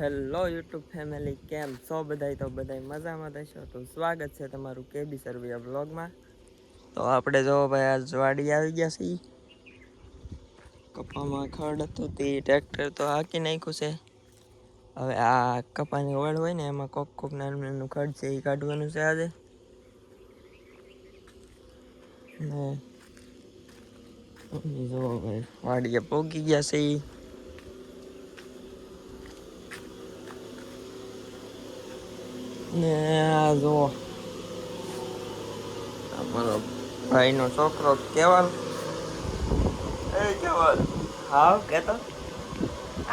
Hello YouTube family, કેમ છો બધાય? તો બધાય મજામાં થશો. તો સ્વાગત છે તમારું કેબી સર્વિયા બ્લોગમાં. તો આપણે જો ભાઈ આ વાડી આવી ગયા છીએ. કપામાં ખડ હતું તે ટ્રેક્ટર તો હાંકી નાખ્યું છે. હવે આ કપાની ઓળ હોય ને એમાં કોક નાનું નાનું ખડ છે એ કાઢવાનું છે આજે. ને જો ભાઈ વાડીએ પોગી ગયા છે. ને આ જો અમારો ભાઈનો છોકરો કેવલ. એ કેવલ, હાવ કેતો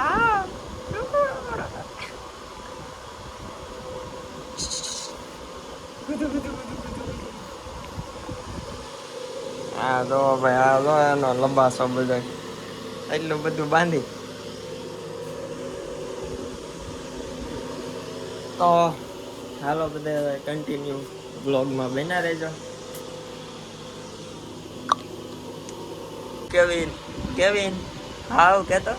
આ આ જો ભાઈ આ જો એનો લબાસો બધો એટલું બધું બાંધી. તો હાલો બધા કન્ટિન્યુ બ્લોગમાં બન્યા રહેજો. કેવિન કેવિન હાવ કેતો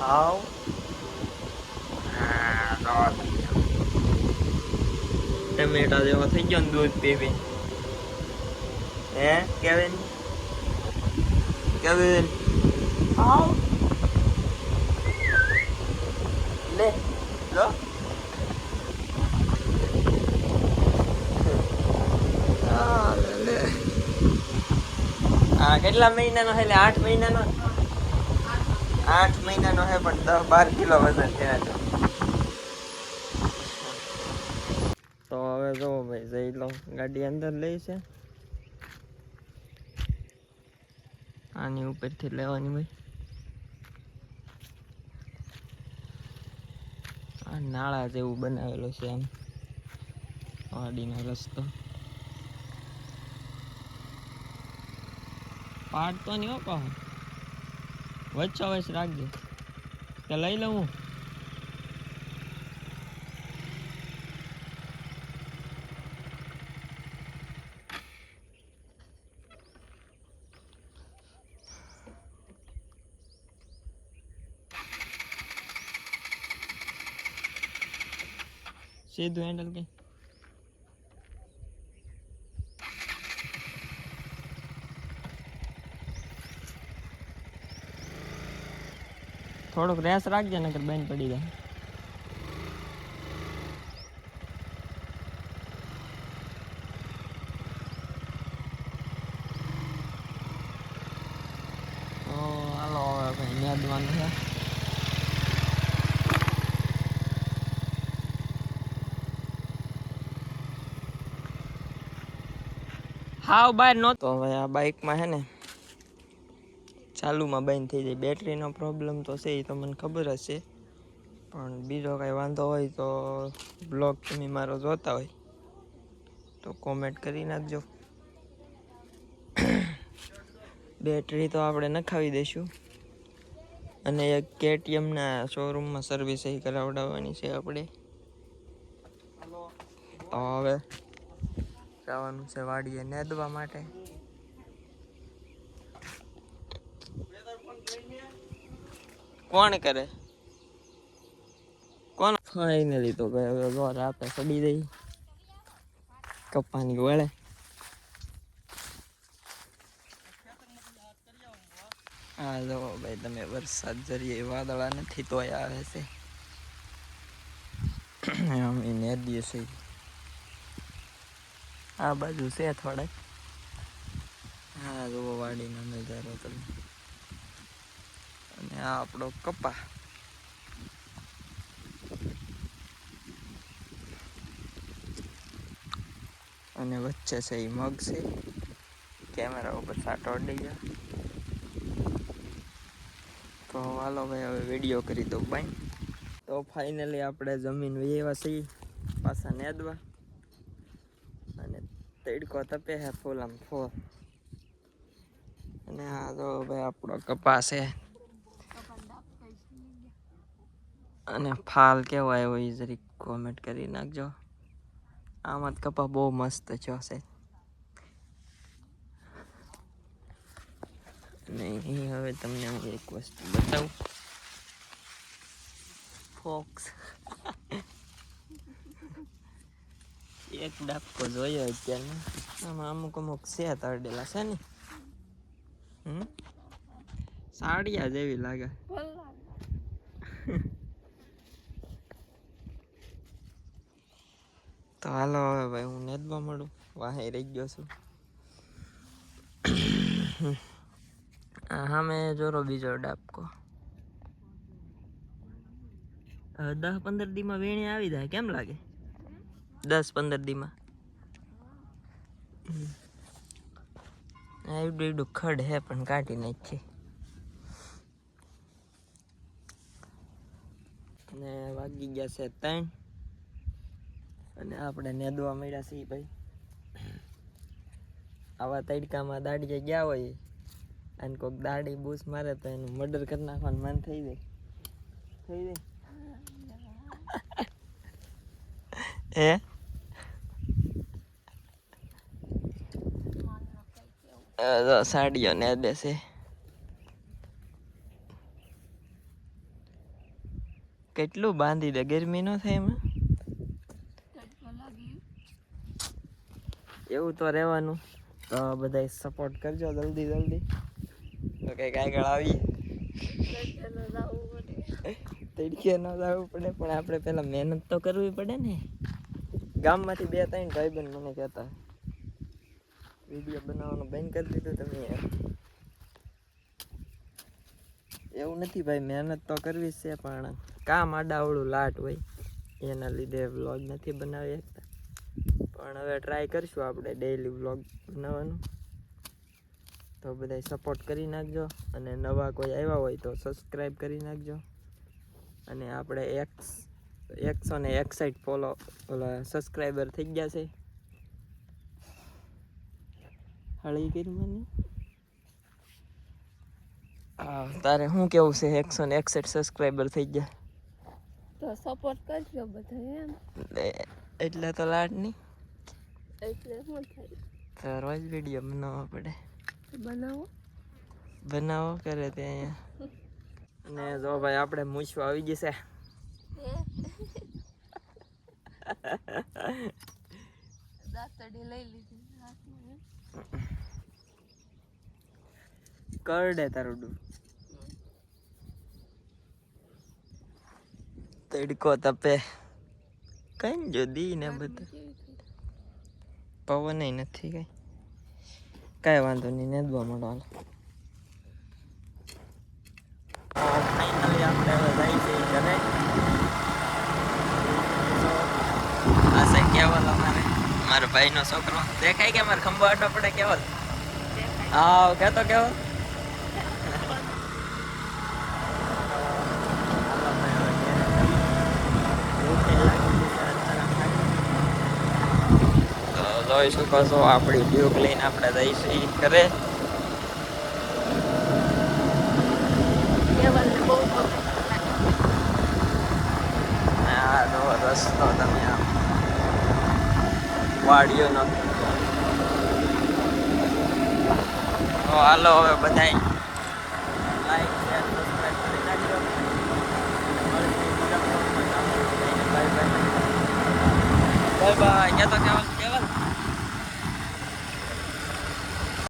હાવ. ટમેટા જેવો થઈ ગયો ને દૂધ પીવી. હે કેવિન કેવિન હાવ લે લો. હા કેટલા મહિનાનો છે? 8 મહિનાનો. 8 મહિનાનો છે પણ 10-12 કિલો વજન છે. તો હવે જો ભાઈ જઈ લો, ગાડી અંદર લઈ છે. આની ઉપરથી લેવાની ભાઈ. આ નાળા જેવું બનાવેલું છે આમ વાડીનો રસ્તો. પાડતો નહીં હો પાહો, વચ્ચો વચ્ચ રાખજે કે લઈ લઉં હું. સીધું હેન્ડલ કે થોડુંક રેસ રાખજે નકર બેન પડી જાય. તો હાલો હવે ભાઈ નેદવાનું છે. હાવ બહાર નહોતો. હવે આ બાઇકમાં છે ને ચાલુમાં બંધ થઈ જાય. બેટરીનો પ્રોબ્લેમ તો છે એ તો મને ખબર જ છે, પણ બીજો કાંઈ વાંધો હોય તો બ્લોગ તમે મારો જોતા હોય તો કોમેન્ટ કરી નાખજો. બેટરી તો આપણે નખાવી દઈશું અને એક કેટીએમના શોરૂમમાં સર્વિસ એ કરાવડાવવાની છે આપણે. તો હવે જવાનું છે વાડીએ નેદવા માટે. કોણ કરે કોણ? ફાઇનલી તો ભાઈ હવે જોર આપે ચડી દઈ કપ્પાની વળે. હા જો ભાઈ તમે વરસાદ જરીએ વાદળા નથી તોય આવે છે. અમે નેદીએ છીએ. આ બાજુ છે થોડાક. હા જુઓ વાડીનો નજારો તમે. અને આ આપણો કપા. અને વચ્ચે છે એ મગ છે. કેમેરા ઉપર સાટો અડી ગયા. તો હાલો ભાઈ હવે વિડીયો કરી દો બાય. તો ફાઇનલી આપણે જમીન એવા છીએ પાછા નેદવા. અને તડકો તપે છે ફૂલ આમ ફૂલ. અને આ તો ભાઈ આપણો કપાસ છે. અને ફાલ કેવો આવ્યો એ જરીક કોમેન્ટ કરી નાખજો. આમાં જ કપા બહુ મસ્ત છે. અને હવે તમને હું એક વસ્તુ બતાવું. ફોક્સ એક ડાબકો જોયો અત્યારે આમાં અમુક છે તરડેલા છે ને સાડિયા જેવી લાગે તો હાલો હવે ભાઈ હું નેદવા મળું વાહે રહી ગયો છું હા મેં જોરો બીજો ડાબકો 10-15 દીમાં વેણી આવી જાય કેમ લાગે 10-15 દીમાં એવડું ખડ હે પણ કાઢી નાખી અને વાગી ગયા છે 3 અને આપણે નેદવા મળ્યા છીએ ભાઈ આવા તડકામાં દાડીએ ગયા હોય અને કોઈક દાડી બૂસ મારે તો એનું મર્ડર કરી નાખવાનું મન થઈ જાય સાડીઓ ને દેશે કેટલું બાંધી દે ગરમી નો થાય એમાં એવું તો રહેવાનું તો બધા સપોર્ટ કરજો જલ્દી તો કઈક આગળ આવીએ તડકે ન જવું પડે પણ આપણે પેલા મહેનત તો કરવી પડે ને ગામમાંથી 2-3 ભાઈબંધ મને કહેતા વિડીયો બનાવવાનું બંધ કરી દીધું તમે એવું નથી ભાઈ મહેનત તો કરવી છે પણ કામ આડાવડું લાટ હોય એના લીધે વ્લોગ નથી બનાવી શકતા પણ હવે ટ્રાય કરશું આપણે ડેઈલી વ્લોગ બનાવવાનું તો બધા સપોર્ટ કરી નાખજો અને નવા કોઈ આવ્યા હોય તો સબસ્ક્રાઈબ કરી નાખજો અને આપણે 161 ફોલો સબસ્ક્રાઈબર થઈ ગયા છે હળી કરી મને તારે શું કેવું છે 161 સબસ્ક્રાઈબર થઈ ગયા તો સપોર્ટ કરજો બધા એમ એટલે તો લાડ નહીં એટલે શું થાય તો રોજ વિડીયો બનાવવા પડે બનાવો કરે તે અહીંયા અને જો ભાઈ આપણે મૂછું આવી જશે દાંતડી લઈ લીધી હાથમાં કરડે તારું તડકો તપે કઈ જો દી ને બધું પવન નથી કઈ વાંધો નહીં નેદવા મળો ફાઇનલી આપણે હવે જઈ છીએ ઘરે આ છે કેવલ અમારે મારા ભાઈનો છોકરો દેખાય કે મારે ખંભો આટો પડે કેવલ હા કેતો કેવલ જોઈ શકો છો આપણી ડ્યુક લઈને આપણે જઈશું ઘરે રસ્તો તમે આમ વાડીઓ નો તો હાલો હવે બધાય લાઈક શેર સબસ્ક્રાઇબ કરી નાખજો બાય બાય ક્યાં તો કેવલ